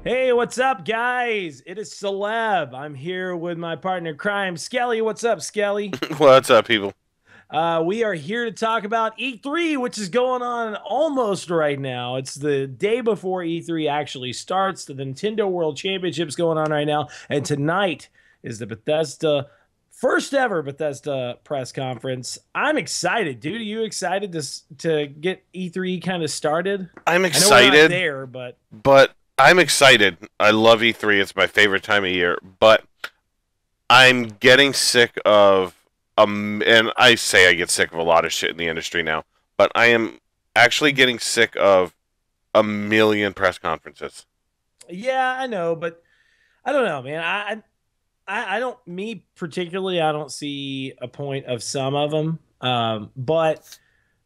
Hey, what's up, guys? It is Celeb. I'm here with my partner in crime, Skelly. What's up, Skelly? What's up, people? We are here to talk about E3, which is going on almost right now. It's the day before E3 actually starts. The Nintendo World Championship's going on right now, and tonight is the Bethesda first ever Bethesda press conference. I'm excited, dude. Are you excited to get E3 kind of started? I'm I know we're not excited, there, but but I'm excited. I love E3. It's my favorite time of year, but I'm getting sick of and I say I get sick of a lot of shit in the industry now, but I am actually getting sick of a million press conferences. yeah, I know, but I don't know, man. I don't, me particularly, I don't see a point of some of them. But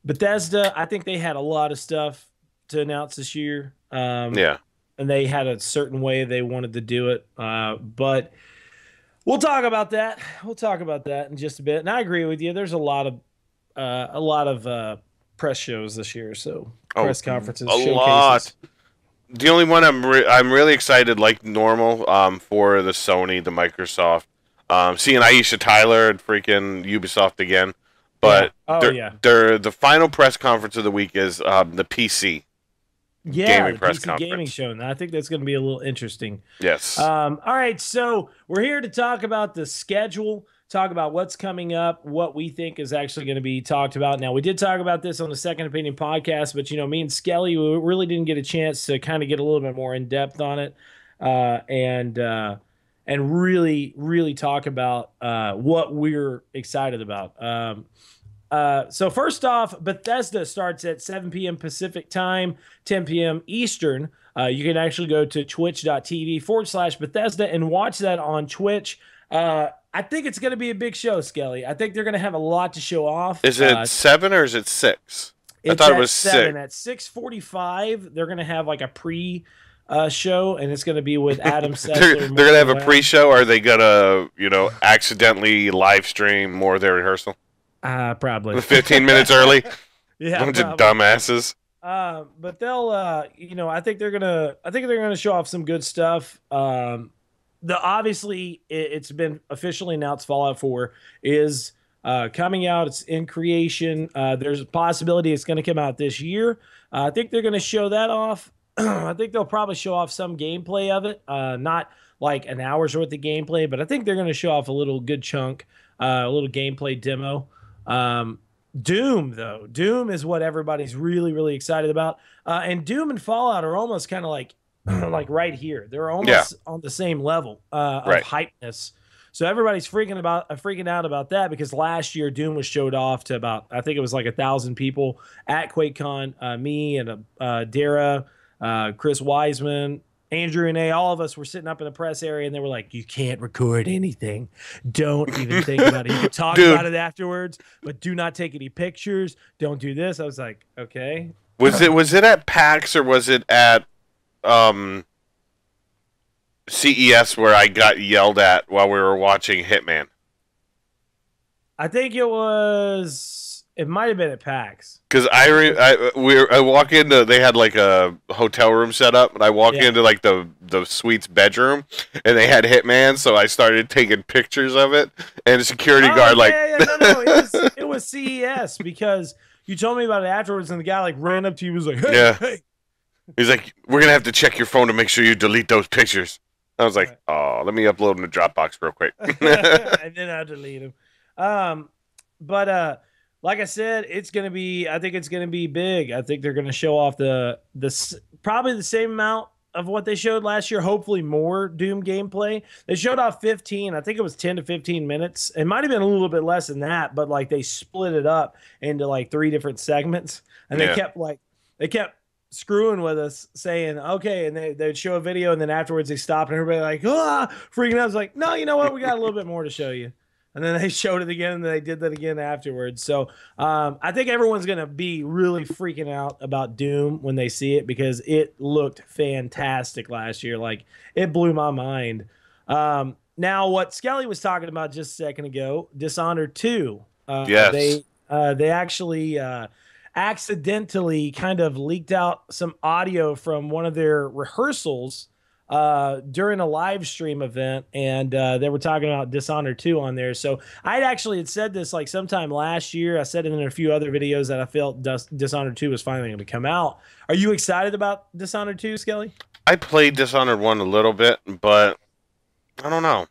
Bethesda, I think they had a lot of stuff to announce this year. Yeah. And they had a certain way they wanted to do it. But we'll talk about that. We'll talk about that in just a bit. And I agree with you. There's a lot of press shows this year. So Oh, press conferences, a lot. showcases. The only one I'm really excited, like normal, for the Sony, the Microsoft, seeing Aisha Tyler at freaking Ubisoft again. Yeah. But Oh, yeah. the final press conference of the week is the PC Yeah, gaming the press PC gaming conference. show. And I think that's going to be a little interesting. Yes. All right, so we're here to talk about the schedule, talk about what's coming up, what we think is actually going to be talked about. Now, we did talk about this on the Second Opinion podcast, but me and Skelly, we really didn't get a chance to kind of get a little bit more in depth on it, and really, really talk about what we're excited about. So first off, Bethesda starts at 7 p.m. Pacific time, 10 p.m. Eastern. You can actually go to twitch.tv/Bethesda and watch that on Twitch. I think it's going to be a big show, Skelly. I think they're going to have a lot to show off. Is it 7 or is it 6? I It's thought it at was 6. 7. At 6:45, they're going to have like a pre show, and it's going to be with Adam they're Sessler, gonna have Morgan a Webb. pre-show. Or are they gonna, accidentally live stream more of their rehearsal? Probably. 15 minutes early. Yeah, Bunch of probably. dumbasses. But they'll, I think they're gonna show off some good stuff. The obviously it's been officially announced Fallout 4 is coming out. It's in creation. There's a possibility it's going to come out this year. I think they're going to show that off. I think they'll probably show off some gameplay of it. Not like an hour's worth of gameplay, but I think they're going to show off a little good chunk, a little gameplay demo. Um, Doom, though. Doom is what everybody's really, really excited about. And Doom and Fallout are almost kind of like like right here. They're Yeah, almost on the same level of right. hypeness. So everybody's freaking out about that because last year Doom was showed off to about, I think it was like 1,000 people at QuakeCon. Me and Dara, Chris Wiseman, Andrew and all of us were sitting up in the press area, and they were like, "You can't record anything. Don't even think about it. You can talk Dude, about it afterwards, but do not take any pictures. Don't do this." I was like, "Okay." was it at PAX or was it at um CES where I got yelled at while we were watching Hitman? I think it was. It might have been at PAX. Because I walk into, they had like a hotel room set up, and I walk Yeah. into like the suite's bedroom, and they had Hitman, so I started taking pictures of it, and the security Oh guard like, yeah, yeah, no. It was CES because you told me about it afterwards, and the guy like ran up to you and was like, "Hey, yeah, hey." he's like, we're gonna have to check your phone to make sure you delete those pictures. I was like, Right. oh, let me upload them to Dropbox real quick. And then I delete him. Um, but like I said, it's gonna be. I think it's gonna be big. I think they're gonna show off probably the same amount of what they showed last year. Hopefully, more Doom gameplay. They showed off 15. I think it was 10 to 15 minutes. It might have been a little bit less than that, but like they split it up into like 3 different segments, and Yeah, they kept screwing with us saying okay, and they'd show a video, and then afterwards they stopped and everybody like freaking out. I was like, no, you know what, we got a little bit more to show you. And then they showed it again, and they did that again afterwards. So I think everyone's gonna be really freaking out about Doom when they see it because it looked fantastic last year. Like it blew my mind. Now, what Skelly was talking about just a second ago, Dishonored 2. yes, They actually accidentally kind of leaked out some audio from one of their rehearsals during a live stream event, and they were talking about Dishonored 2 on there. So I'd actually had said this like sometime last year. I said it in a few other videos that I felt Dishonored 2 was finally going to come out. Are you excited about Dishonored 2, Skelly? I played Dishonored 1 a little bit, but I don't know.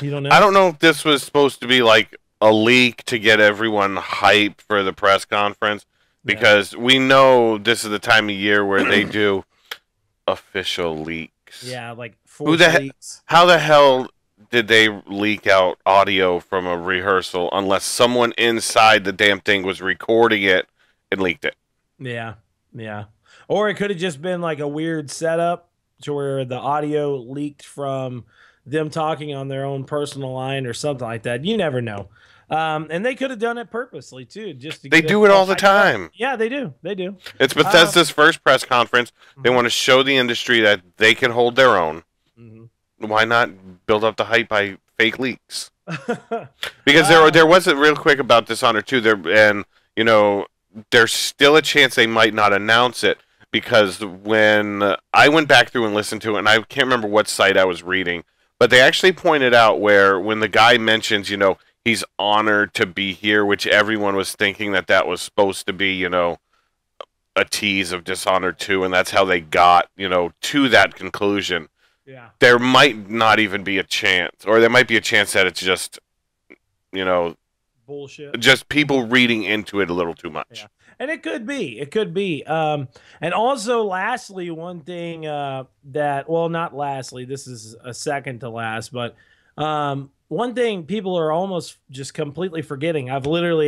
You don't know? I don't know if this was supposed to be like a leak to get everyone hyped for the press conference, because we know this is the time of year where they do official leaks. Yeah, like leaks. How the hell did they leak out audio from a rehearsal unless someone inside the damn thing was recording it and leaked it? Yeah, yeah. Or it could have just been like a weird setup to where the audio leaked from them talking on their own personal line or something like that. You never know. And they could have done it purposely too, just to they do it all the time. Up. Yeah, they do. They do. It's Bethesda's first press conference. They want to show the industry that they can hold their own. Why not build up the hype by fake leaks? Because there wasn't real quick about Dishonored 2 there, and you know there's still a chance they might not announce it, because when I went back through and listened to it, and I can't remember what site I was reading, but they actually pointed out where when the guy mentions, he's honored to be here, which everyone was thinking that was supposed to be, a tease of Dishonored 2, and that's how they got, to that conclusion. Yeah. There might not even be a chance, or there might be a chance that it's just, bullshit. Just people reading into it a little too much. Yeah. And it could be. It could be. And also, lastly, one thing not lastly, this is a second to last, but one thing people are almost just completely forgetting. I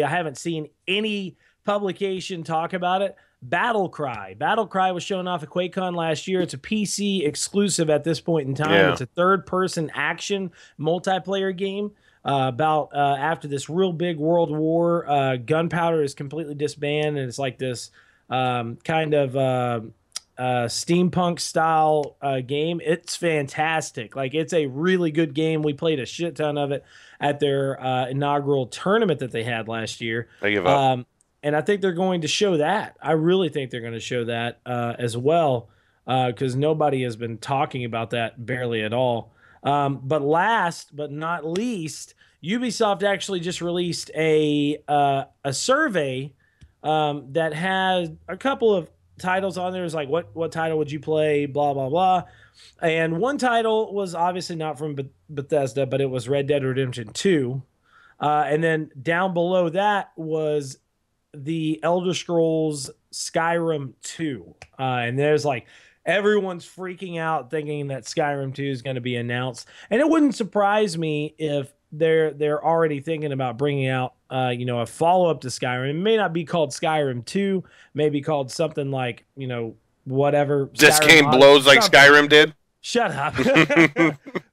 haven't seen any publication talk about it. Battle Cry. Battle Cry was shown off at QuakeCon last year. It's a PC exclusive at this point in time. Yeah. It's a third-person action multiplayer game about after this real big world war. Gunpowder is completely disbanded, and it's like this kind of steampunk style game. It's fantastic. Like, it's a really good game. We played a shit ton of it at their inaugural tournament that they had last year. I give up. And I think they're going to show that. I really think they're going to show that as well, because nobody has been talking about that barely at all. But last but not least, Ubisoft actually just released a survey that has a couple of titles on there. It's like, what title would you play, blah, blah, blah. And one title was obviously not from Bethesda, but it was Red Dead Redemption 2. And then down below that was the Elder Scrolls Skyrim 2. And there's like, everyone's freaking out thinking that Skyrim 2 is going to be announced. And it wouldn't surprise me if they're already thinking about bringing out a follow-up to Skyrim. It may not be called Skyrim 2, maybe called something like, whatever. This game blows like Skyrim did? Shut up.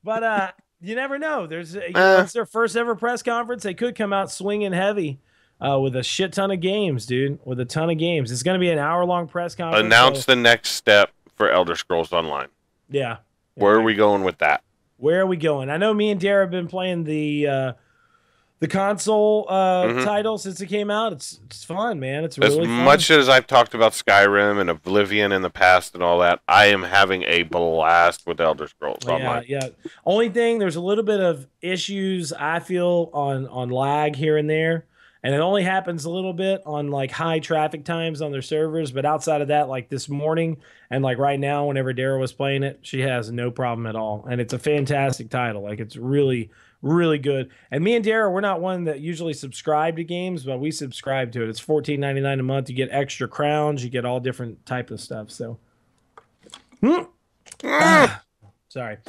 But you never know. It's their first ever press conference. They could come out swinging heavy. With a shit ton of games, dude. With a ton of games. It's going to be an hour-long press conference. Announce the next step for Elder Scrolls Online. Yeah. Where are we going with that? Where are we going? I know me and Dara have been playing the console title since it came out. It's fun, man. It's really fun. As much as I've talked about Skyrim and Oblivion in the past and all that, I am having a blast with Elder Scrolls Online. Yeah. Only thing, there's a little bit of issues, I feel, on lag here and there. And it only happens a little bit on like high traffic times on their servers. But outside of that, like this morning and like right now, whenever Dara was playing it, she has no problem at all. And it's a fantastic title. Like, it's really, really good. And me and Dara, we're not one that usually subscribe to games, but we subscribe to it. It's $14.99 a month. You get extra crowns. You get all different type of stuff. So, sorry.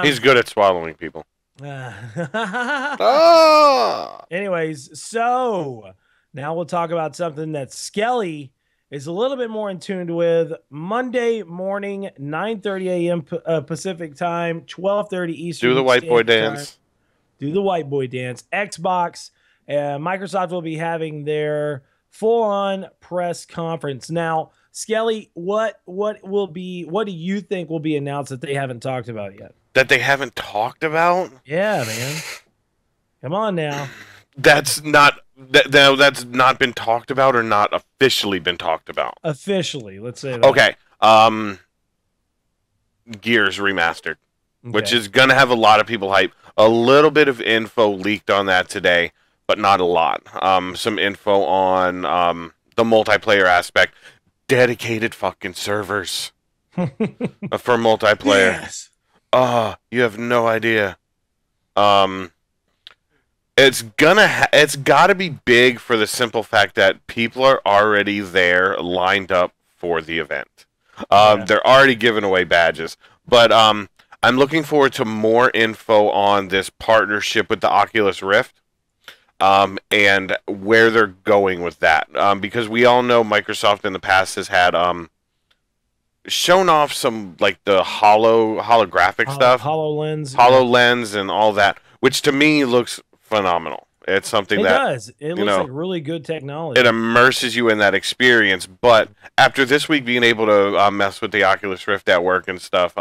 He's good at swallowing people. Anyways, so now we'll talk about something that Skelly is a little bit more in tune with. Monday morning, 9:30 a.m. Pacific time, 12:30 Eastern. Do the white boy dance. Do the white boy dance. Xbox and Microsoft will be having their full-on press conference. Now, Skelly, what do you think will be announced that they haven't talked about yet? That they haven't talked about? Yeah, man. Come on now. That's not been talked about, or not officially been talked about. Officially, let's say that. Okay. Gears Remastered, which Okay. is going to have a lot of people hype. A little bit of info leaked on that today, but not a lot. Some info on the multiplayer aspect. Dedicated fucking servers for multiplayer. Yes. You have no idea. Um, it's gotta be big for the simple fact that people are already there, lined up for the event. Yeah. They're already giving away badges, but I'm looking forward to more info on this partnership with the Oculus Rift, and where they're going with that. Because we all know Microsoft in the past has had shown off some like the holographic stuff, HoloLens. Yeah. HoloLens, and all that, which to me looks phenomenal. It's something It that, does. It you looks know, like really good it technology. immerses you in that experience. But after this week being able to mess with the Oculus Rift at work and stuff,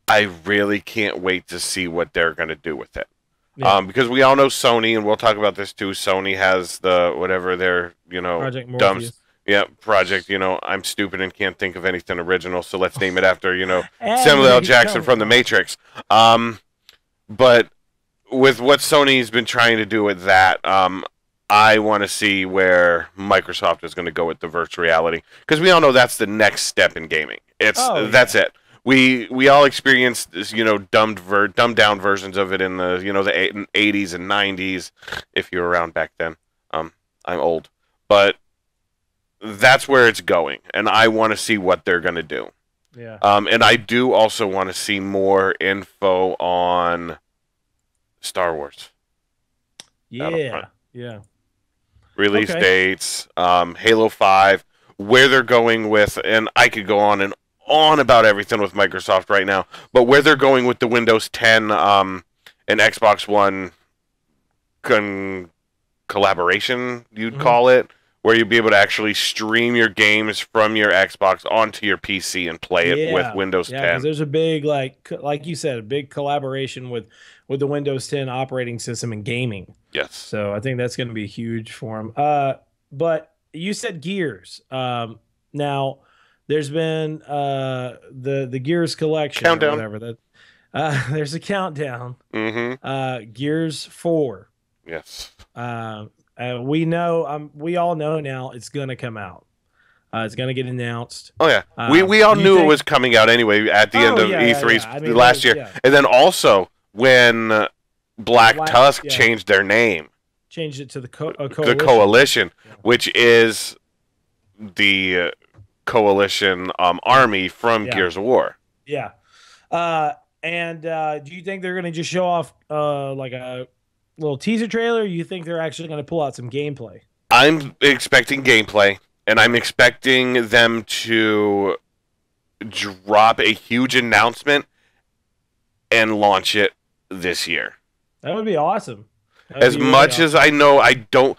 I really can't wait to see what they're going to do with it. Yeah. Because we all know Sony, and we'll talk about this too. Sony has the whatever their Project dumb, Morpheus. yeah, project. I'm stupid and can't think of anything original, so let's name it after And Samuel L. they Jackson don't. from The Matrix. But with what Sony's been trying to do with that, I want to see where Microsoft is going to go with the virtual reality, because we all know that's the next step in gaming. Oh That's yeah. it. We all experienced this, dumbed down versions of it in the the 80s and 90s. If you were around back then, I'm old, but that's where it's going, and I want to see what they're going to do. Yeah. And I do also want to see more info on Star Wars Yeah. Battlefront Yeah. release Okay. dates, Halo 5, where they're going with, and I could go on and on about everything with Microsoft right now, but where they're going with the Windows 10 and Xbox One collaboration, you'd Mhm. call it, where you'd be able to actually stream your games from your Xbox onto your PC and play it with Yeah. Windows Yeah, because 10. there's a big like you said, a big collaboration with the Windows 10 operating system and gaming. Yes. So I think that's going to be huge for them. But you said Gears. Now there's been the Gears collection or Countdown. whatever that. There's a countdown. Mm-hmm. Gears 4. Yes. We know. We all know now it's going to come out. It's going to get announced. Oh yeah, we all You knew it think? was coming out anyway at the end Oh of yeah, yeah, E3 yeah. I mean, last year, yeah. and then also when Black Tusk Yeah. changed their name, Changed it to the the coalition. Coalition, Yeah. which is the Coalition army from Yeah. Gears of War. Yeah. And do you think they're going to just show off like a little teaser trailer? Or you think they're actually going to pull out some gameplay? I'm expecting gameplay, and I'm expecting them to drop a huge announcement and launch it this year. That would be awesome. That would As be really much awesome. as I know I don't,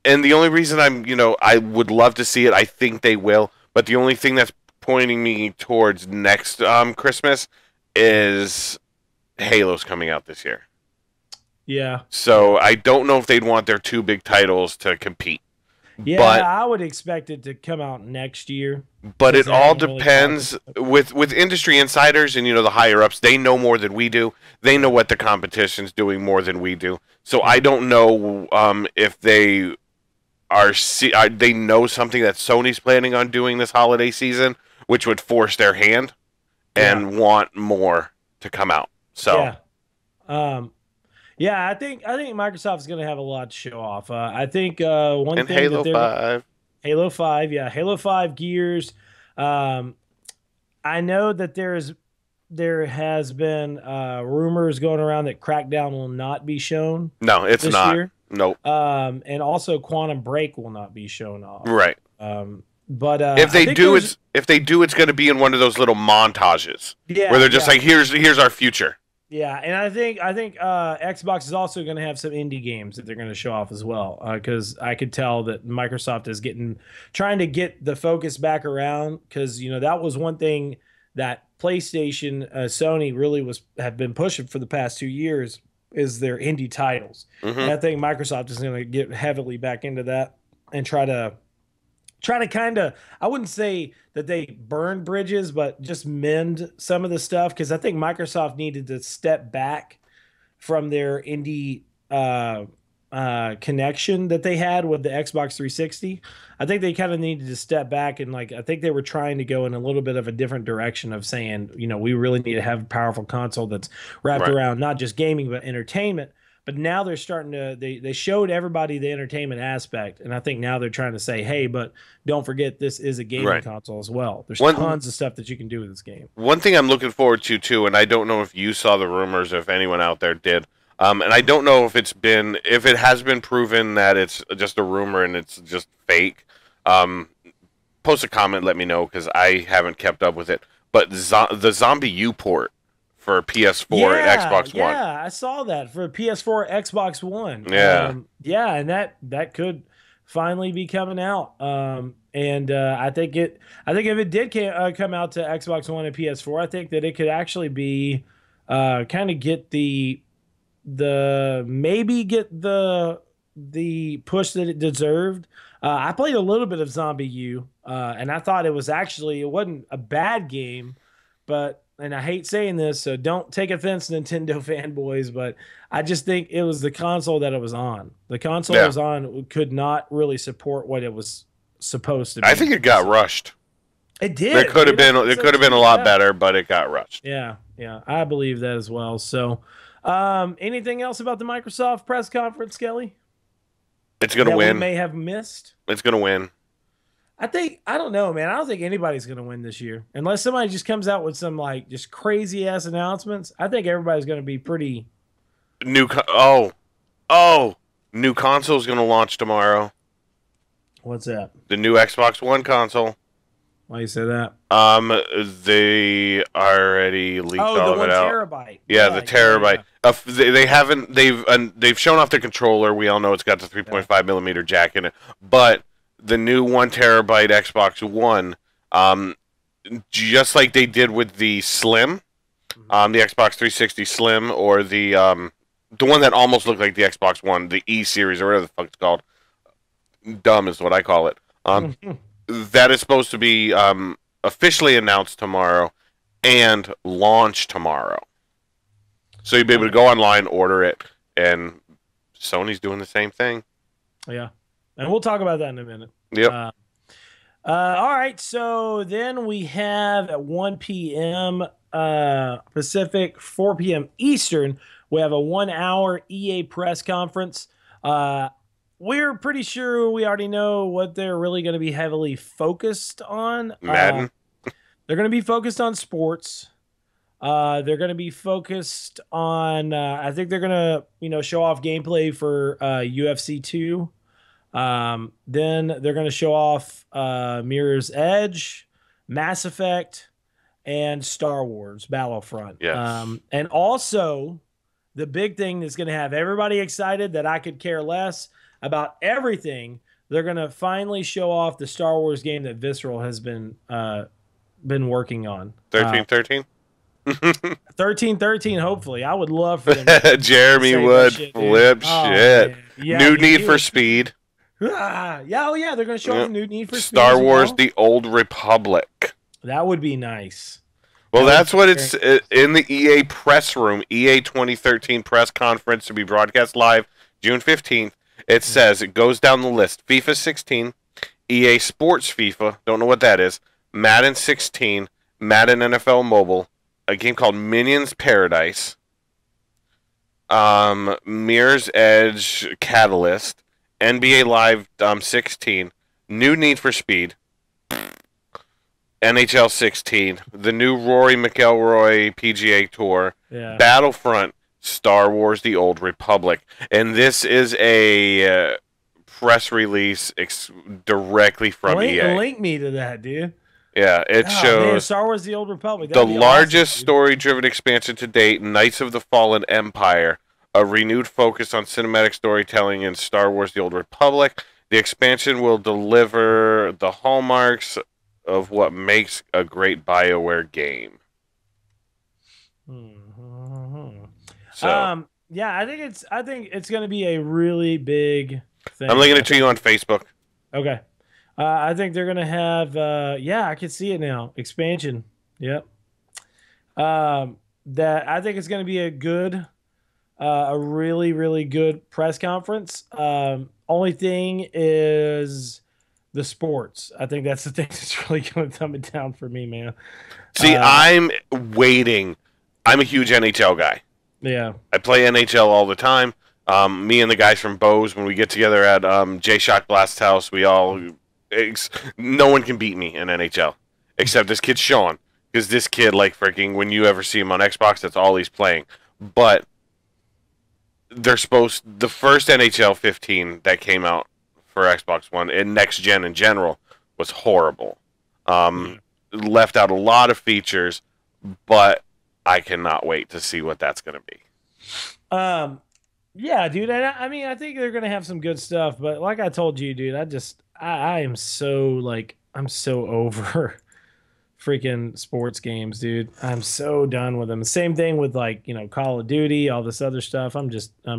and the only reason I would love to see it, I think they will, but the only thing that's pointing me towards next Christmas is Halo's coming out this year. Yeah. So I don't know if they'd want their two big titles to compete. Yeah, But I would expect it to come out next year. but since it they all haven't really depends talked with industry insiders and the higher ups. They know more than we do. They know what the competition's doing more than we do. So I don't know if they they know something that Sony's planning on doing this holiday season, which would force their hand and want more to come out. So Yeah. Yeah, I think Microsoft's going to have a lot to show off. I think one and thing Halo that they're 5. Halo 5, yeah, Halo 5 Gears. I know that there has been rumors going around that Crackdown will not be shown No, it's this not. year. Nope. And also Quantum Break will not be shown off. Right. But If I they think do, there's- it's going to be in one of those little montages yeah, where they're just yeah. like, here's our future. Yeah, and I think Xbox is also going to have some indie games that they're going to show off as well, because I could tell that Microsoft is trying to get the focus back around, because that was one thing that PlayStation, Sony really have been pushing for the past 2 years, is their indie titles, Mm-hmm. and I think Microsoft is going to get heavily back into that and try to trying to kind of, I wouldn't say that they burn bridges, but just mend some of the stuff because I think Microsoft needed to step back from their indie connection that they had with the Xbox 360. I think they kind of needed to step back and like I think they were trying to go in a little bit of a different direction of saying, we really need to have a powerful console that's wrapped Right. around not just gaming but entertainment. But now they're starting to they showed everybody the entertainment aspect, and I think now they're trying to say, hey, but don't forget this is a gaming Right. console as well. There's One tons of stuff that you can do with this game. one thing I'm looking forward to too, and I don't know if you saw the rumors, if anyone out there did, and I don't know if it has been proven that it's just a rumor and it's just fake. Um, Post a comment, let me know because I haven't kept up with it. But the Zombie U port for PS4 and Yeah, Xbox One. yeah, I saw that for PS4, Xbox One. Yeah. Yeah, and that could finally be coming out. And I think if it did come out to Xbox One and PS4, I think that it could actually be kind of get the maybe get the push that it deserved. I played a little bit of Zombie U, and I thought it wasn't a bad game, but and I hate saying this, so don't take offense, Nintendo fanboys, but I just think it was the console that it was on. The console it Yeah. was on could not really support what it was supposed to I be. think it got rushed. It did. There could have dude. I been think it so could have been a too. lot Yeah. better, but it got rushed. Yeah, I believe that as well. So, anything else about the Microsoft press conference, Kelly, It's gonna that we win. may have missed? It's gonna win. I don't know, man. I don't think anybody's going to win this year unless somebody just comes out with some like just crazy ass announcements. I think everybody's going to be pretty. Oh, new console's gonna launch tomorrow. What's that? The new Xbox One console. Why you say that? They already leaked Oh, all the of one it out. terabyte. Yeah, the terabyte. Yeah. They haven't. They've shown off the controller. We all know it's got the 3.5 millimeter jack in it. But the new 1 terabyte Xbox One, just like they did with the Slim, the Xbox 360 Slim, or the one that almost looked like the Xbox One, the E series or whatever the fuck it's called. Dumb is what I call it. That is supposed to be officially announced tomorrow and launch tomorrow. So you'll be able to go online, order it, and Sony's doing the same thing. Yeah, and we'll talk about that in a minute. Yep. All right, so then we have at 1 p.m. Pacific, 4 p.m. Eastern, we have a 1 hour EA press conference. We're pretty sure we already know what they're really going to be heavily focused on. Madden. They're going to be focused on sports. They're going to be focused on. I think they're going to, show off gameplay for UFC 2. Then they're going to show off Mirror's Edge, Mass Effect, and Star Wars Battlefront. Yes. And also, the big thing that's going to have everybody excited that I could care less about everything. They're going to finally show off the Star Wars game that Visceral has been working on. 1313? 1313, hopefully. I would love for them to Jeremy say would that shit, flip dude. Oh, shit. man. Yeah, New dude, Need he for was- Speed. Yeah, they're going to show off Yep. the new Need for Speed. Star as Wars: well. The Old Republic. That would be nice. Well, That that's would what be it's in the EA press room. EA 2013 press conference to be broadcast live June 15th. It says, it goes down the list: FIFA 16, EA Sports FIFA, don't know what that is, Madden 16, Madden NFL Mobile, a game called Minions Paradise, Mirror's Edge Catalyst, NBA Live 16, new Need for Speed, NHL 16, the new Rory McIlroy PGA Tour, Yeah. Battlefront, Star Wars: The Old Republic. And this is a press release directly from EA. Link me to that, dude. Yeah, it Oh, man, shows Star Wars: The Old Republic. the That'd be largest awesome, dude. story-driven expansion to date, Knights of the Fallen Empire, a renewed focus on cinematic storytelling in Star Wars: The Old Republic. The expansion will deliver the hallmarks of what makes a great BioWare game. Mhm. So Yeah, I think it's going to be a really big thing. I'm linking it to you on Facebook. Okay. I think they're gonna have. Yeah, I can see it now. Expansion. Yep. That I think it's gonna be a good, a really really good press conference. Only thing is the sports. I think that's the thing that's really gonna thumb it down for me, man. See, Uh, I'm waiting. I'm a huge NHL guy. yeah. I play NHL all the time. Me and the guys from Bose, when we get together at J Shock Blast House, we all no one can beat me in NHL except this kid Sean, because this kid, like freaking, when you ever see him on Xbox, that's all he's playing. But the first NHL 15 that came out for Xbox One and next gen in general was horrible. Left out a lot of features, but I cannot wait to see what that's going to be. Um, yeah, dude. And I mean, I think they're gonna have some good stuff, but like I told you, dude, I am so like I'm so over freaking sports games, dude. I'm so done with them. Same thing with like, Call of Duty, all this other stuff. I'm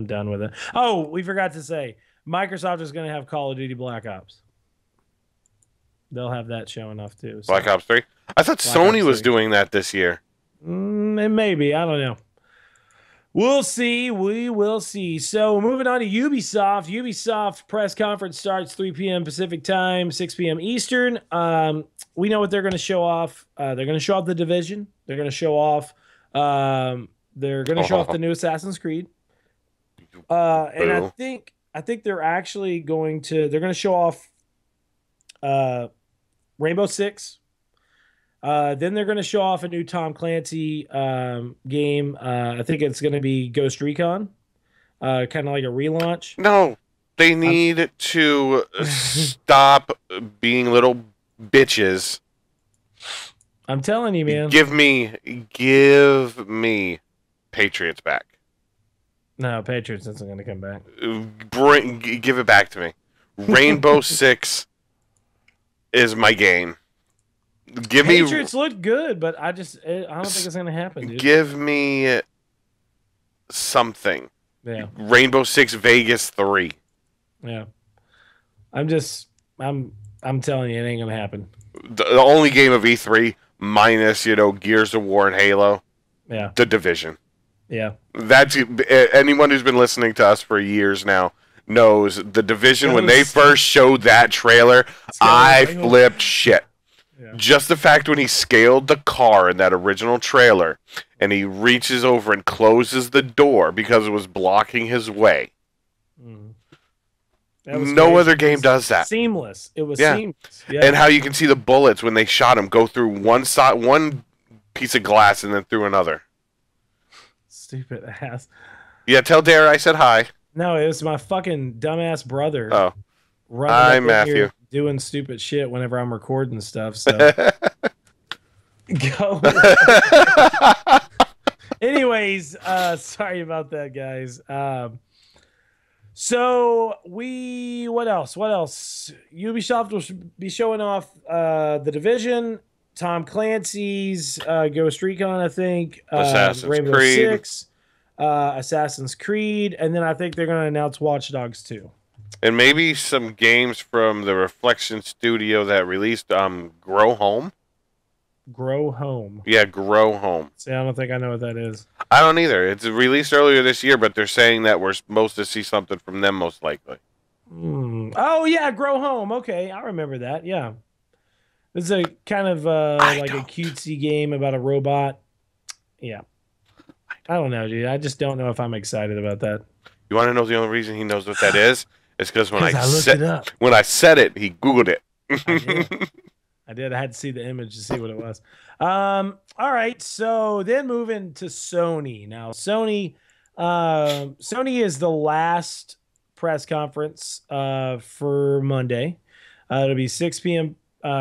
done with it. Oh, we forgot to say Microsoft is gonna have Call of Duty Black Ops. They'll have that showing off too. So. Black Ops 3? I thought Black Sony Ops was 3. doing that this year. It maybe. I don't know. We'll see. We will see. So moving on to Ubisoft. Ubisoft press conference starts 3 p.m. Pacific time, 6 p.m. Eastern. We know what they're going to show off. They're going to show off The Division. They're going to show off. They're going to show off the new Assassin's Creed. And I think they're actually going to. They're going to show off Rainbow Six. Then they're going to show off a new Tom Clancy game. I think it's going to be Ghost Recon, kind of like a relaunch. No, they need to stop being little bitches. I'm telling you, man. Give me Patriots back. No, Patriots isn't going to come back. Give it back to me. Rainbow Six is my game. Patriots look good, but I don't think it's going to happen, dude. Give me something. Yeah. Rainbow Six Vegas 3. Yeah. I'm telling you, it ain't going to happen. The only game of E3 minus, Gears of War and Halo. Yeah. The Division. Yeah. That's anyone who's been listening to us for years now knows The Division. When they first showed that trailer, I flipped shit. Yeah. Just the fact when he scaled the car in that original trailer and he reaches over and closes the door because it was blocking his way. No other game does that. Seamless. It was seamless. Yeah. And how you can see the bullets when they shot him go through one piece of glass and then through another. Stupid ass. Yeah, tell Dare I said hi. No, it was my fucking dumbass brother. Oh. Hi, Matthew. Doing stupid shit whenever I'm recording stuff. So go. Anyways, sorry about that, guys. So what else? Ubisoft will be showing off The Division, Tom Clancy's Ghost Recon, I think, Rainbow Creed. Six, Assassin's Creed, and then I think they're going to announce Watch Dogs 2. And maybe some games from the Reflection Studio that released Grow Home. Grow Home. Yeah, Grow Home. See, I don't think I know what that is. I don't either. It's released earlier this year, but they're saying that we're supposed to see something from them most likely. Oh, yeah, Grow Home. Okay, I remember that. Yeah. It's a kind of like a cutesy game about a robot. Yeah. I don't know, dude. I just don't know if I'm excited about that. You want to know the only reason he knows what that is? It's because when I said it, he Googled it. I did. I had to see the image to see what it was. All right. So then moving to Sony. Now, Sony is the last press conference for Monday. It'll be 6 p.m.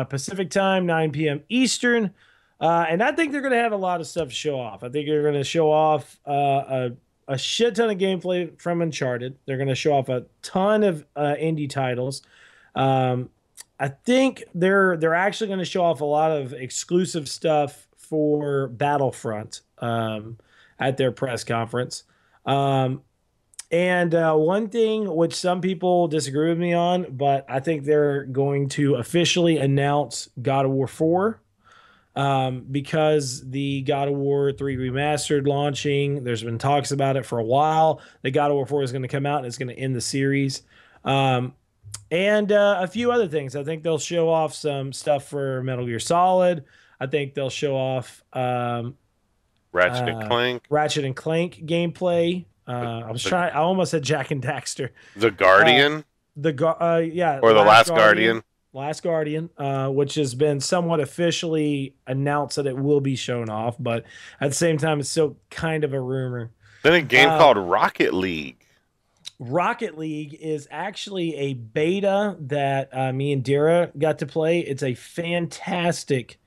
Pacific time, 9 p.m. Eastern. And I think they're going to have a lot of stuff to show off. I think they're going to show off a shit ton of gameplay from Uncharted. They're going to show off a ton of indie titles. I think they're actually going to show off a lot of exclusive stuff for Battlefront at their press conference. And one thing which some people disagree with me on, but I think they're going to officially announce God of War 4 because the God of War 3 Remastered launching. There's been talks about it for a while. The God of War 4 is going to come out and it's going to end the series. Um, and a few other things. I think they'll show off some stuff for Metal Gear Solid. I think they'll show off Ratchet and Clank, Ratchet and Clank gameplay. the, I was the, trying. I almost said Jack and Daxter. the Uh, Guardian, yeah, or the Last Guardian. Last Guardian, which has been somewhat officially announced that it will be shown off, but at the same time, it's still kind of a rumor. Then a game Uh, called Rocket League. Rocket League is actually a beta that me and Dara got to play. It's a fantastic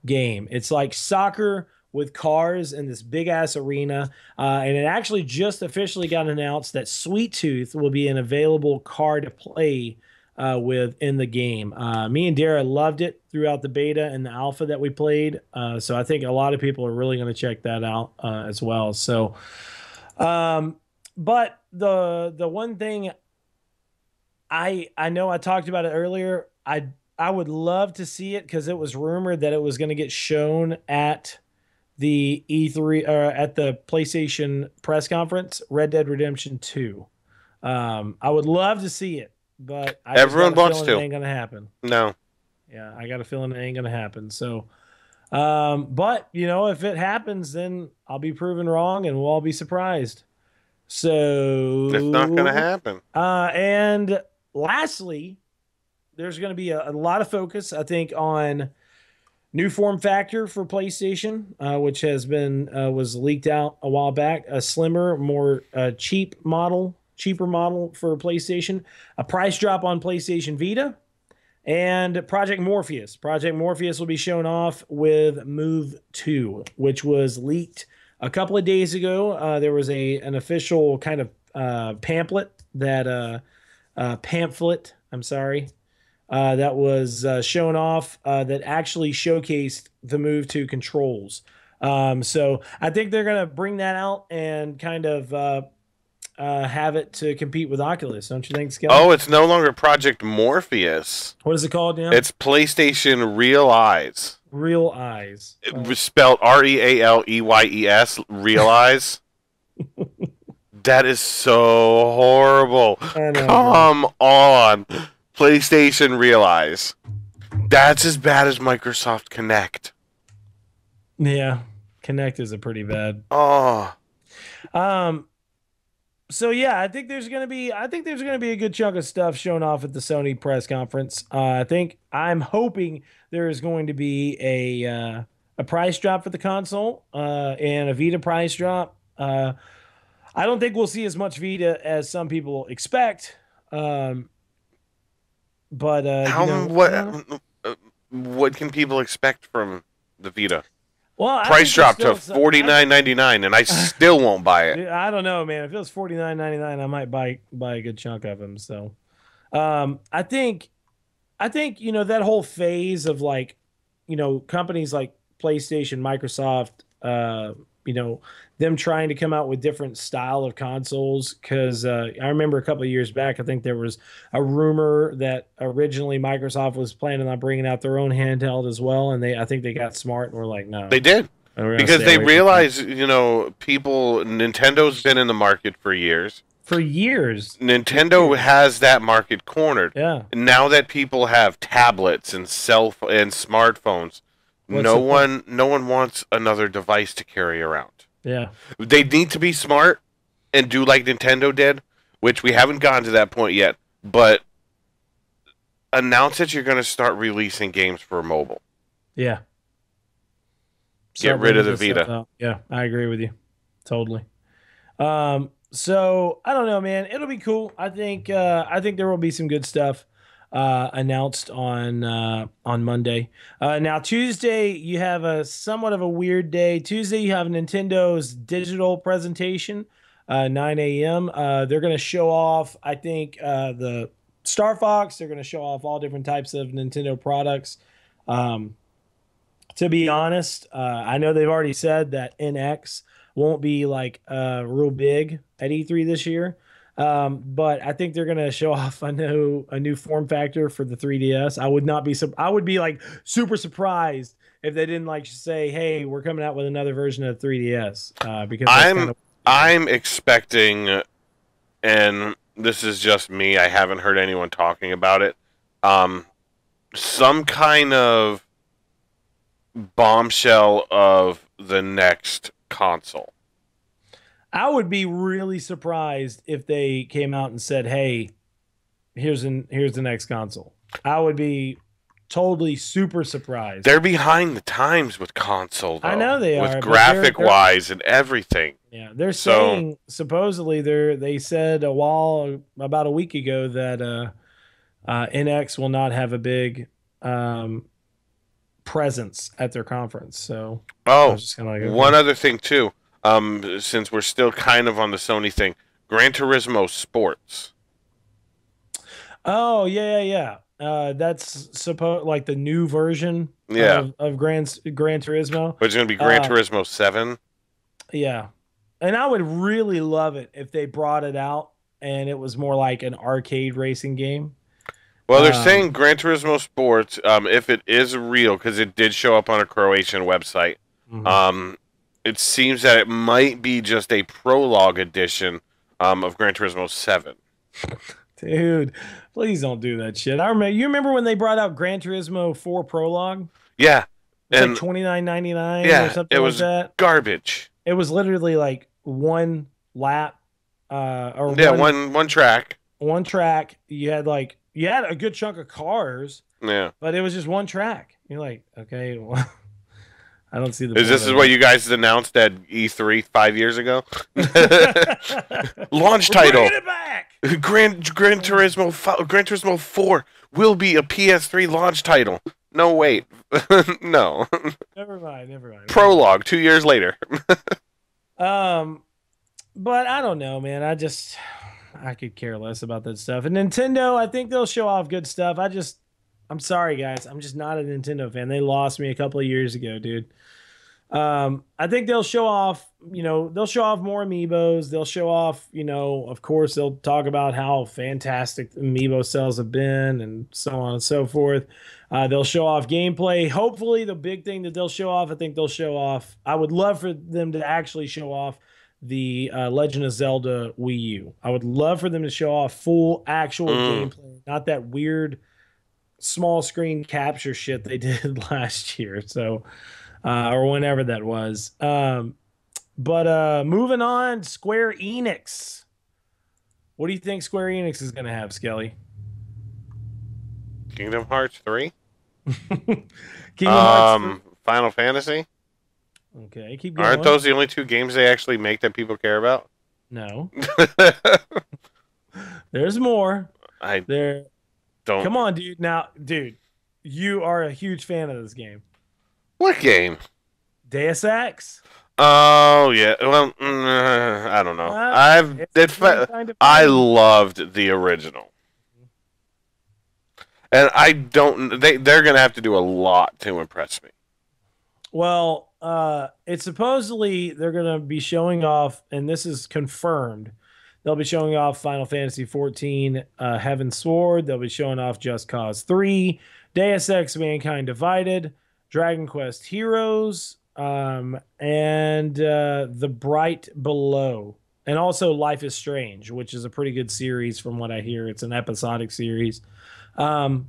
game. It's like soccer with cars in this big ass arena. And it actually just officially got announced that Sweet Tooth will be an available car to play with in the game. Me and Dara loved it throughout the beta and the alpha that we played. So I think a lot of people are really going to check that out as well. So, but the one thing I know I talked about it earlier. I would love to see it because it was rumored that it was going to get shown at the E3 or at the PlayStation press conference. Red Dead Redemption 2. I would love to see it, but I just Everyone got a wants feeling to. it ain't gonna happen. No. Yeah, I got a feeling it ain't gonna happen. So, but you know, if it happens, then I'll be proven wrong, and we'll all be surprised. It's not going to So, happen. and lastly, there's going to be a lot of focus, I think, on new form factor for PlayStation, which has been was leaked out a while back. A slimmer, more cheaper model for PlayStation. A price drop on PlayStation Vita, and Project Morpheus. Project Morpheus will be shown off with Move 2, which was leaked a couple of days ago. There was an official kind of pamphlet. I'm sorry. That was shown off that actually showcased the Move 2 controls. So I think they're going to bring that out and kind of have it to compete with Oculus. Don't you think, Skelly? Oh, it's no longer Project Morpheus. What is it called now? It's PlayStation Real Eyes. Real Eyes. It was spelled REALEYES. Real Eyes. That is so horrible. I know, Come on. PlayStation Real Eyes. That's as bad as Microsoft Connect. Yeah, Connect is a pretty bad. Oh. Um, so yeah, I think there's gonna be a good chunk of stuff shown off at the Sony press conference. I'm hoping there is going to be a price drop for the console and a Vita price drop. I don't think we'll see as much Vita as some people expect. But what can people expect from the Vita? Well, Price drop to $49.99, and I still won't buy it. I don't know, man. If it was $49.99, I might buy a good chunk of them. So, I think that whole phase of like, companies like PlayStation, Microsoft, them trying to come out with different style of consoles. Because I remember a couple of years back, I think there was a rumor that originally Microsoft was planning on bringing out their own handheld as well, and I think they got smart and were like, no, they did. Because they realized, Nintendo's been in the market for years. For years. Nintendo has that market cornered. Yeah. Now that people have tablets and and smartphones, no one wants another device to carry around. Yeah. They need to be smart and do like Nintendo did, which we haven't gotten to that point yet, but announce that you're going to start releasing games for mobile. Yeah. Get rid of the Vita. Yeah, I agree with you. Totally. So I don't know, man. It'll be cool. I think there will be some good stuff announced on Monday. Now Tuesday you have a somewhat of a weird day. Tuesday you have Nintendo's digital presentation, 9 a.m. They're going to show off, I think, the Star Fox. They're going to show off all different types of Nintendo products. To be honest, I know they've already said that NX won't be like real big at E3 this year. But I think they're gonna show off a new form factor for the 3DS. I would be like super surprised if they didn't like say, "Hey, we're coming out with another version of 3DS," because that's kind I'm of I'm expecting, and this is just me. I haven't heard anyone talking about it. Um, some kind of bombshell of the next console. I would be really surprised if they came out and said, "Hey, here's the next console." I would be totally super surprised. They're behind the times with console I though, know they with are, but graphic wise and everything. they're So, saying supposedly they said about a week ago that NX will not have a big um, presence at their conference. So I oh, was just kind of like, one okay. other thing too. Since we're still kind of on the Sony thing, Gran Turismo Sports. Oh yeah. That's supposed like the new version Yeah, of Gran Turismo. but it's gonna be Gran Uh, Turismo 7. yeah, and I would really love it if they brought it out and it was more like an arcade racing game. Well, they're Um, saying Gran Turismo Sports, if it is real, because it did show up on a Croatian website. mhm. Um, it seems that it might be just a prologue edition of Gran Turismo 7. Dude, please don't do that shit. You remember when they brought out Gran Turismo 4 Prologue? Yeah, It was like and 29.99 or yeah, something it like was that. garbage. It was literally like one lap or Yeah, one track. one track. You had a good chunk of cars, Yeah. but it was just one track. You're like, okay, well, I don't see the Is point this is of what that. you guys announced at E3 5 years ago? Launch We're bringing title: it back. Gran Turismo 4 will be a PS3 launch title. No, wait, no. Never mind, never mind, never mind. Prologue 2 years later. Um, but I don't know, man. I could care less about that stuff. And Nintendo, I think they'll show off good stuff. I'm sorry, guys. I'm just not a Nintendo fan. They lost me a couple of years ago, dude. I think they'll show off, they'll show off more amiibos. They'll show off, of course, they'll talk about how fantastic amiibo sales have been and so on and so forth. They'll show off gameplay. Hopefully, the big thing that they'll show off, I think they'll show off. I would love for them to actually show off the Legend of Zelda Wii U. I would love for them to show off full actual Mm. gameplay, not that weird small screen capture shit they did last year. So, or whenever that was. But moving on, Square Enix. What do you think Square Enix is going to have, Skelly? Kingdom Hearts 3. Kingdom Hearts 3. Final Fantasy. Okay, keep Aren't going. those the only two games they actually make that people care about? No, there's more. I There. don't. Come on, dude. Now, dude, you are a huge fan of this game. What game? Deus Ex. Oh yeah. Well, I don't know. It's the same kind of I thing. loved the original, and I don't. They're gonna have to do a lot to impress me. Well, it's supposedly they're going to be showing off, and this is confirmed. They'll be showing off Final Fantasy 14, Heaven's Sword. They'll be showing off Just Cause 3, Deus Ex Mankind Divided, Dragon Quest Heroes, and The Bright Below. And also Life is Strange, which is a pretty good series from what I hear. It's an episodic series. Um,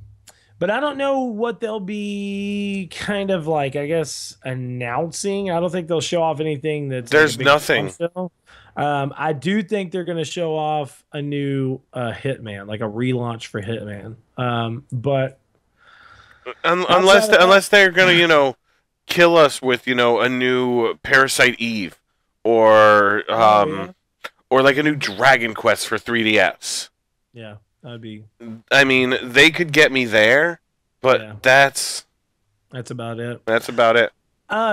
but I don't know what they'll be kind of like, I guess, announcing. I don't think they'll show off anything that's like a There's big nothing. bombshell. I do think they're going to show off a new Hitman, like a relaunch for Hitman. But outside of that, Unless they're gonna kill us with a new Parasite Eve or oh yeah, or like a new Dragon Quest for 3DS. yeah, that'd be I mean, they could get me there, yeah. but That's about it. that's about it.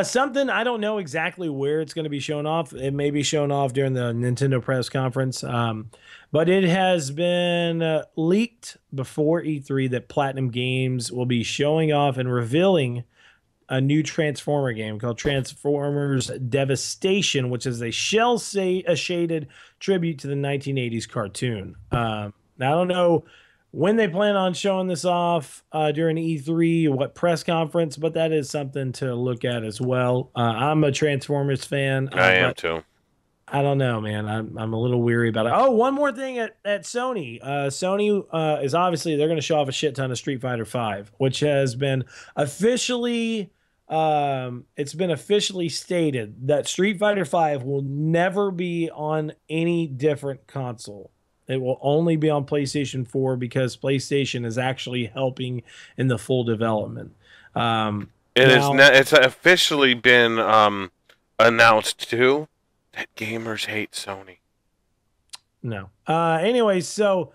Something I don't know exactly where it's going to be shown off. It may be shown off during the Nintendo press conference, but it has been leaked before E3 that Platinum Games will be showing off and revealing a new Transformer game called Transformers Devastation, which is a shaded tribute to the 1980s cartoon. Now, I don't know when they plan on showing this off during E3, what press conference, but that is something to look at as well. I'm a Transformers fan, I am but too. I don't know, man. I'm a little weary about it. Oh, one more thing at Sony. Sony is obviously they're going to show off a shit ton of Street Fighter V, which has been officially it's been officially stated that Street Fighter V will never be on any different console. It will only be on PlayStation 4 because PlayStation is actually helping in the full development. It's officially been announced too that gamers hate Sony. No. Anyway, so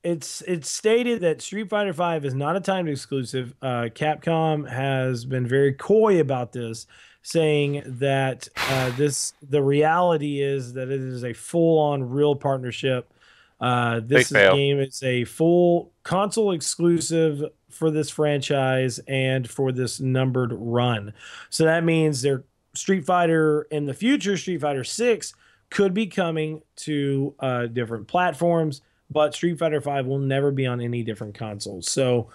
it's stated that Street Fighter V is not a timed exclusive. Capcom has been very coy about this, saying that the reality is that it is a full-on real partnership. This game is a full console exclusive for this franchise and for this numbered run. So that means their Street Fighter in the future, Street Fighter 6, could be coming to different platforms, but Street Fighter V will never be on any different consoles. So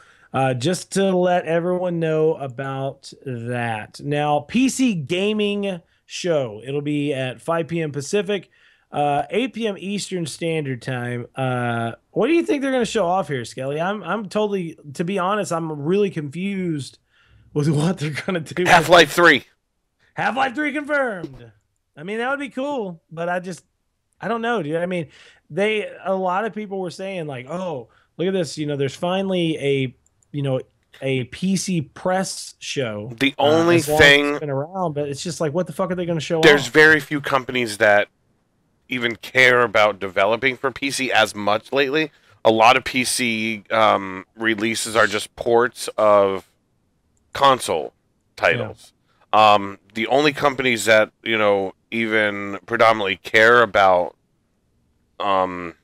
just to let everyone know about that. Now, PC Gaming Show. It'll be at 5 p.m. Pacific, 8 p.m. Eastern Standard Time. What do you think they're going to show off here, Skelly? I'm totally, to be honest, I'm really confused with what they're going to do. Half-Life 3. Half-Life 3 confirmed. I mean, that would be cool, but I don't know, dude. I mean, a lot of people were saying like, oh, look at this. There's finally a PC press show. The only thing it's been around, but it's just like, what the fuck are they going to show off? There's very few companies that even care about developing for PC as much lately. A lot of PC releases are just ports of console titles. Yeah. The only companies that, even predominantly care about PC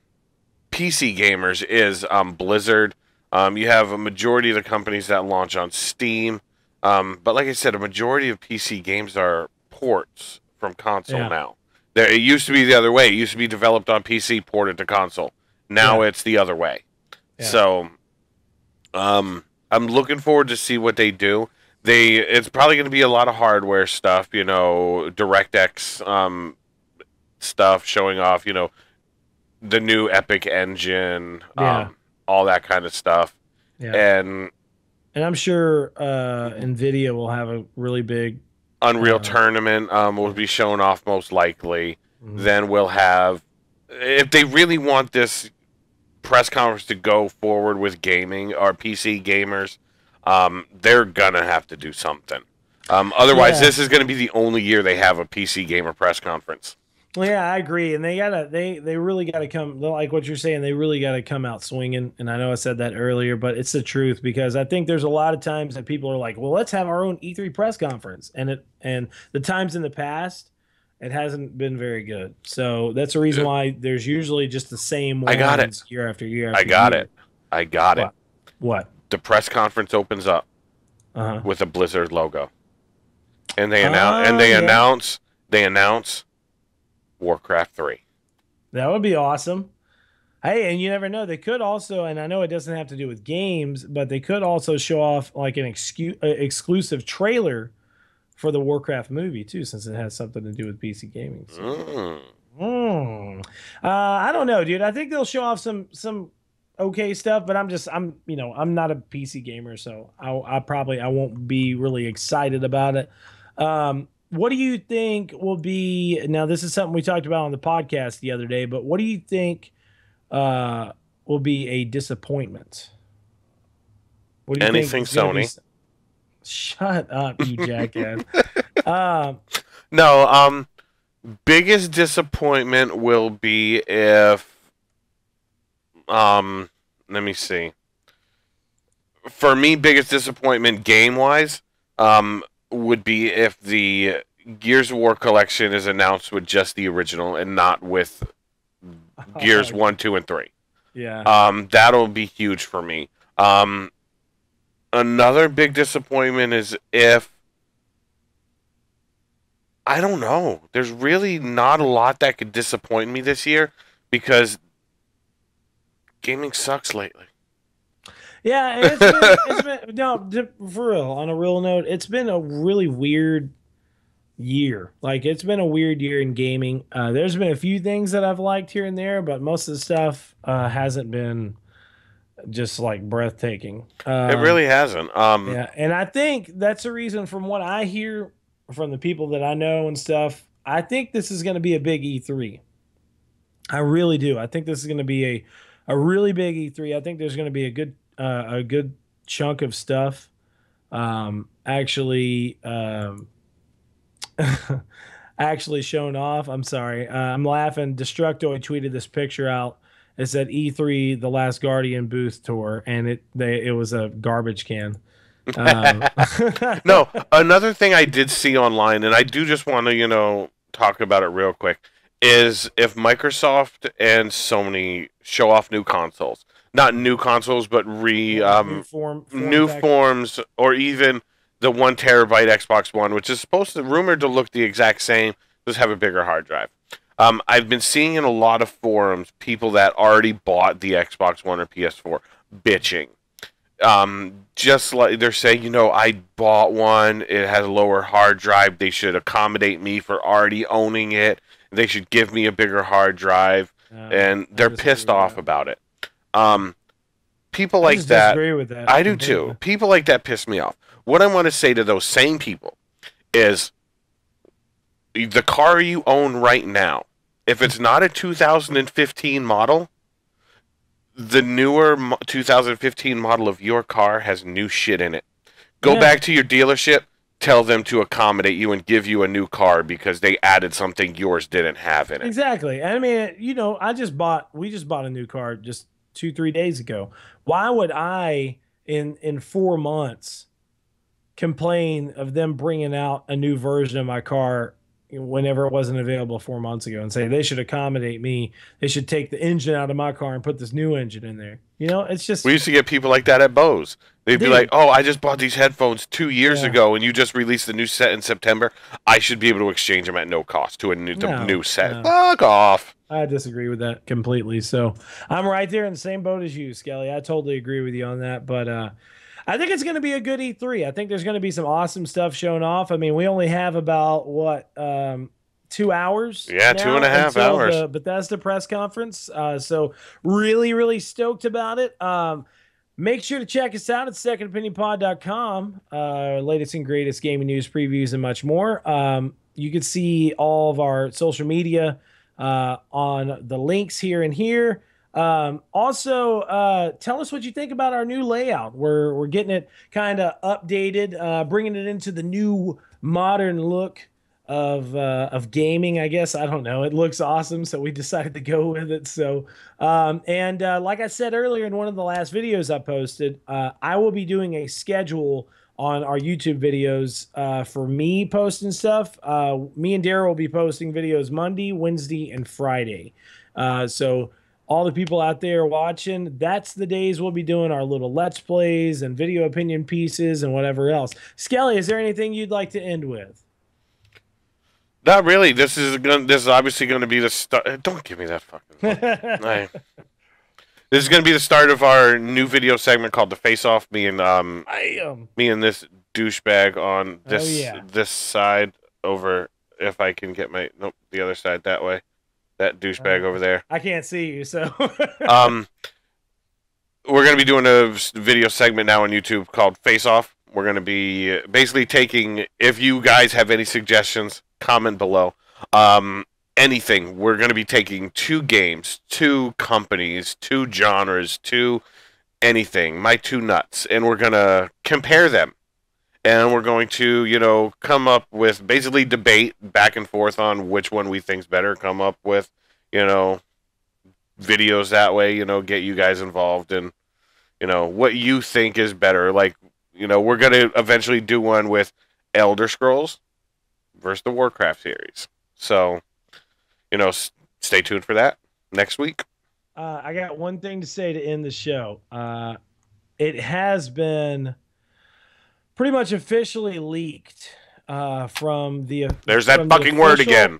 gamers is Blizzard. You have a majority of the companies that launch on Steam. But like I said, a majority of PC games are ports from console now. It used to be the other way. It used to be developed on PC, ported to console. Now it's the other way. Yeah. So I'm looking forward to see what they do. It's probably going to be a lot of hardware stuff, DirectX stuff showing off, the new Epic engine, all that kind of stuff. Yeah. And I'm sure NVIDIA will have a really big Unreal Tournament will be shown off most likely. Mm-hmm. Then we'll have, if they really want this press conference to go forward with gaming or PC gamers, they're gonna have to do something. Otherwise, this is gonna be the only year they have a PC gamer press conference. Well, yeah, I agree, and they really gotta come, like what you're saying. They really gotta come out swinging. And I know I said that earlier, but it's the truth, because I think there's a lot of times that people are like, "Well, let's have our own E3 press conference," and the times in the past, it hasn't been very good. So that's the reason why there's usually just the same ones year after year. I got it. What? The press conference opens up with a Blizzard logo, and they announce Warcraft 3. That would be awesome. Hey, and you never know. They could also, and I know it doesn't have to do with games, but they could also show off like an exclusive trailer for the Warcraft movie too, since it has something to do with PC gaming. So. I don't know, dude. I think they'll show off some okay stuff, but I'm not a PC gamer, so I won't be really excited about it. What do you think will be, now this is something we talked about on the podcast the other day, but what do you think will be a disappointment? What do you Anything think Sony. Shut up, you jackass. No, biggest disappointment will be if let me see. For me, biggest disappointment game-wise would be if the Gears of War collection is announced with just the original and not with Gears 1, 2, and 3. Yeah. That'll be huge for me. Another big disappointment is if I don't know. There's really not a lot that could disappoint me this year because gaming sucks lately. Yeah, and it's been no, for real. On a real note, it's been a really weird year. Like it's been a weird year in gaming. There's been a few things that I've liked here and there, but most of the stuff hasn't been just like breathtaking. It really hasn't. Yeah, and I think that's the reason from what I hear from the people that I know and stuff. I think this is going to be a big E3. I really do. I think this is going to be a really big E3. I think there's going to be a good chunk of stuff actually actually shown off. I'm sorry. I'm laughing. Destructoid tweeted this picture out. It said E3 The Last Guardian booth tour, and it was a garbage can. Um, no, another thing I did see online, and I do just want to, talk about it real quick, is if Microsoft and Sony show off new consoles, not new consoles, but new factor. forms, or even the 1 terabyte Xbox One, which is supposed to rumored to look the exact same, just have a bigger hard drive. I've been seeing in a lot of forums people that already bought the Xbox One or PS4 bitching, just like they're saying, I bought one, it has a lower hard drive, they should accommodate me for already owning it, they should give me a bigger hard drive, and I they're disagree pissed with off that. about it. People I like just that, disagree with that I do too. completely. People like that piss me off. What I want to say to those same people is the car you own right now, if it's not a 2015 model, the newer 2015 model of your car has new shit in it. Go Yeah, back to your dealership, tell them to accommodate you and give you a new car because they added something yours didn't have in it. exactly. I mean, we just bought a new car just 2, 3 days ago. Why would I in 4 months complain of them bringing out a new version of my car whenever it wasn't available 4 months ago and say they should accommodate me? They should take the engine out of my car and put this new engine in there. It's We just, used to get people like that at Bose. They'd be like, dude, "Oh, I just bought these headphones 2 years yeah, ago, and you just released the new set in September. I should be able to exchange them at no cost to the no, new set." no. Fuck off. I disagree with that completely. So I'm right there in the same boat as you, Skelly. I totally agree with you on that. But I think it's going to be a good E3. I think there's going to be some awesome stuff shown off. I mean, we only have about 2 hours Yeah, two and now a half until hours. the Bethesda press conference. So really, really stoked about it. Make sure to check us out at secondopinionpod.com. Latest and greatest gaming news, previews, and much more. You can see all of our social media on the links here and here. Also, tell us what you think about our new layout. We're getting it kind of updated, bringing it into the new modern look of gaming. I guess I don't know. It looks awesome, so we decided to go with it. So, and like I said earlier in one of the last videos I posted, I will be doing a schedule on our YouTube videos for me posting stuff. Me and Daryl will be posting videos Monday, Wednesday, and Friday. So all the people out there watching, that's the days we'll be doing our little Let's Plays and video opinion pieces and whatever else. Skelly, is there anything you'd like to end with? Not really. This is obviously going to be the start. Don't give me that fucking look. I, this is going to be the start of our new video segment called the Face Off. I am. Me and this douchebag on Oh this yeah. this side over. If I can get my nope, the other side that way. That douchebag over there. I can't see you, so Um, we're going to be doing a video segment now on YouTube called Face Off. We're going to be basically taking, if you guys have any suggestions, comment below. Anything. We're going to be taking 2 games, 2 companies, 2 genres, anything, my 2 nuts, and we're going to compare them. And we're going to, come up with basically debate back and forth on which one we think's better, come up with, you know, videos that way, get you guys involved in, what you think is better. Like, we're going to eventually do one with Elder Scrolls versus the Warcraft series. So, stay tuned for that next week. I got one thing to say to end the show. It has been pretty much officially leaked from the There's that fucking word again.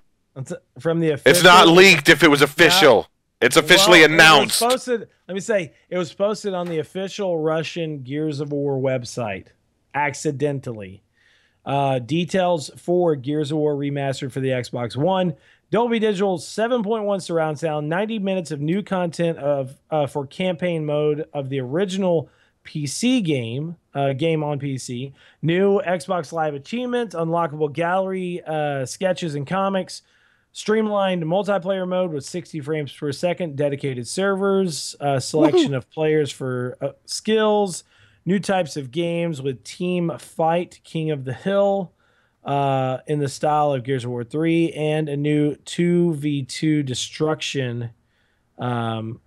From the official. It's not leaked if it was official. It's officially announced. Let me say, it was posted on the official Russian Gears of War website accidentally. Details for Gears of War Remastered for the Xbox One. Dolby Digital 7.1 surround sound, 90 minutes of new content for campaign mode of the original PC game on PC. New Xbox Live achievements, unlockable gallery, sketches and comics, streamlined multiplayer mode with 60 frames per second, dedicated servers, selection of players for skills, new types of games with Team Fight, King of the Hill, in the style of Gears of War 3, and a new 2v2 destruction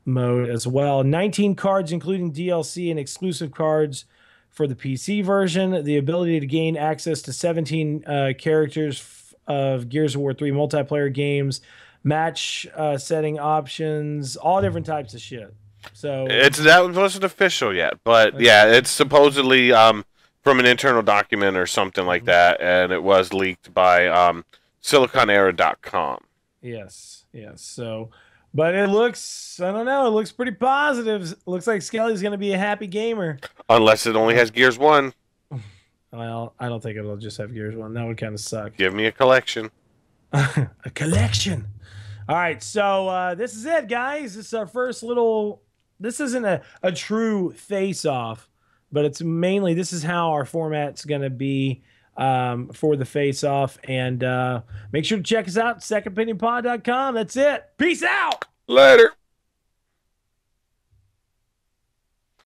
mode as well. 19 cards, including DLC and exclusive cards for the PC version. The ability to gain access to 17 characters of Gears of War 3 multiplayer games, match setting options, all different types of shit. So that wasn't official yet, but yeah, it's supposedly from an internal document or something like that, and it was leaked by siliconera.com. Yes. So, but it looks, I don't know, it looks pretty positive. It looks like Skelly's going to be a happy gamer. Unless it only has Gears 1. Well, I don't think it'll just have Gears 1. That would kind of suck. Give me a collection. A collection. All right, so this is it, guys. This is our first little... This isn't a true face-off, but it's mainly, this is how our format's going to be for the face-off. And make sure to check us out, secondopinionpod.com. That's it. Peace out. Later.